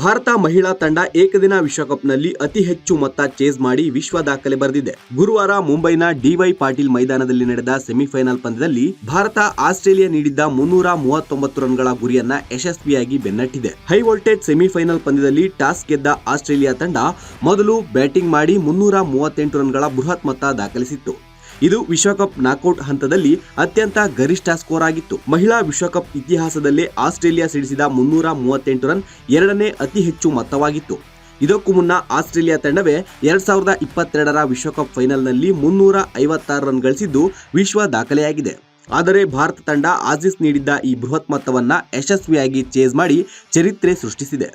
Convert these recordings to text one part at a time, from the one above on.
ಭಾರತ ಮಹಿಳಾ ತಂಡ ಏಕದಿನ ವಿಶ್ವಕಪ್ನಲ್ಲಿ ಅತಿ ಹೆಚ್ಚು ಮೊತ್ತ ಚೇಸ್ ಮಾಡಿ ವಿಶ್ವ ದಾಖಲೆ ಬರೆದಿದೆ. ಗುರುವಾರ ಮುಂಬೈನ ಡಿವೈ ಪಾಟೀಲ್ ಮೈದಾನದಲ್ಲಿ ನಡೆದ ಸೆಮಿಫೈನಲ್ ಪಂದ್ಯದಲ್ಲಿ ಭಾರತ ಆಸ್ಟ್ರೇಲಿಯಾ ನೀಡಿದ್ದ 339 ರನ್ಗಳ ಗುರಿಯನ್ನ ಯಶಸ್ವಿಯಾಗಿ ಬೆನ್ನಟ್ಟಿದೆ. ಹೈ ವೋಲ್ಟೇಜ್ ಸೆಮಿಫೈನಲ್ ಪಂದ್ಯದಲ್ಲಿ ಟಾಸ್ ಗೆದ್ದ ಆಸ್ಟ್ರೇಲಿಯಾ ತಂಡ ಮೊದಲು ಬ್ಯಾಟಿಂಗ್ ಮಾಡಿ 338 ರನ್ಗಳ ಬೃಹತ್ ಮೊತ್ತ ದಾಖಲಿಸಿತ್ತು. ಇದು ವಿಶ್ವಕಪ್ ನಾಕೌಟ್ ಹಂತದಲ್ಲಿ ಅತ್ಯಂತ ಗರಿಷ್ಠ ಸ್ಕೋರ್ ಆಗಿತ್ತು. ಮಹಿಳಾ ವಿಶ್ವಕಪ್ ಇತಿಹಾಸದಲ್ಲೇ ಆಸ್ಟ್ರೇಲಿಯಾ ಸಿಡಿಸಿದ 338 ರನ್ ಎರಡನೇ ಅತಿ ಹೆಚ್ಚು ಮೊತ್ತವಾಗಿತ್ತು. ಇದಕ್ಕೂ ಮುನ್ನ ಆಸ್ಟ್ರೇಲಿಯಾ ತಂಡವೇ 2022ರ ವಿಶ್ವಕಪ್ ಫೈನಲ್ನಲ್ಲಿ 356 ರನ್ ಗಳಿಸಿದ್ದು ವಿಶ್ವ ದಾಖಲೆಯಾಗಿದೆ. ಆದರೆ ಭಾರತ ತಂಡ ಆಸೀಸ್ ನೀಡಿದ್ದ ಈ ಬೃಹತ್ ಮೊತ್ತವನ್ನ ಯಶಸ್ವಿಯಾಗಿ ಚೇಸ್ ಮಾಡಿ ಚರಿತ್ರೆ ಸೃಷ್ಟಿಸಿದೆ.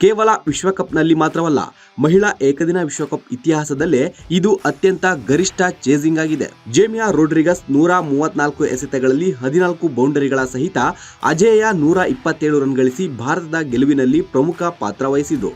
ಕೇವಲ ವಿಶ್ವಕಪ್ನಲ್ಲಿ ಮಾತ್ರವಲ್ಲ, ಮಹಿಳಾ ಏಕದಿನ ವಿಶ್ವಕಪ್ ಇತಿಹಾಸದಲ್ಲೇ ಇದು ಅತ್ಯಂತ ಗರಿಷ್ಠ ಚೇಸಿಂಗ್ ಆಗಿದೆ. ಜೇಮಿಯಾ ರೋಡ್ರಿಗಸ್ 134 ಎಸೆತಗಳಲ್ಲಿ 14 ಬೌಂಡರಿಗಳ ಸಹಿತ ಅಜೇಯ 127 ರನ್ ಗಳಿಸಿ ಭಾರತದ ಗೆಲುವಿನಲ್ಲಿ ಪ್ರಮುಖ ಪಾತ್ರ ವಹಿಸಿದ್ರು.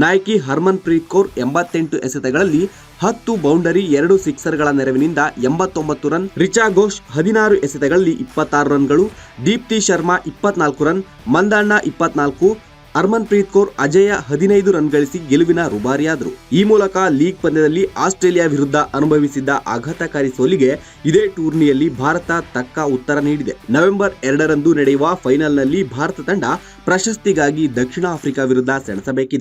ನಾಯಕಿ ಹರ್ಮನ್ ಪ್ರೀತ್ ಕೌರ್ 88 ಎಸೆತಗಳಲ್ಲಿ 10 ಬೌಂಡರಿ 2 ಸಿಕ್ಸರ್ಗಳ ನೆರವಿನಿಂದ 89 ರನ್, ರಿಚಾ ಘೋಷ್ 16 ಎಸೆತಗಳಲ್ಲಿ 26 ರನ್ಗಳು, ದೀಪ್ತಿ ಶರ್ಮಾ 24 ರನ್, ಮಂದಣ್ಣ 24, ಹರ್ಮನ್ ಪ್ರೀತ್ ಕೌರ್ ಅಜೇಯ 15 ರನ್ ಗಳಿಸಿ ಗೆಲುವಿನ ರುಬಾರಿಯಾದರು. ಈ ಮೂಲಕ ಲೀಗ್ ಪಂದ್ಯದಲ್ಲಿ ಆಸ್ಟ್ರೇಲಿಯಾ ವಿರುದ್ಧ ಅನುಭವಿಸಿದ್ದ ಆಘಾತಕಾರಿ ಸೋಲಿಗೆ ಇದೇ ಟೂರ್ನಿಯಲ್ಲಿ ಭಾರತ ತಕ್ಕ ಉತ್ತರ ನೀಡಿದೆ. ನವೆಂಬರ್ 2ರಂದು ನಡೆಯುವ ಫೈನಲ್ನಲ್ಲಿ ಭಾರತ ತಂಡ ಪ್ರಶಸ್ತಿಗಾಗಿ ದಕ್ಷಿಣ ಆಫ್ರಿಕಾ ವಿರುದ್ಧ ಸೆಣಸಬೇಕಿದೆ.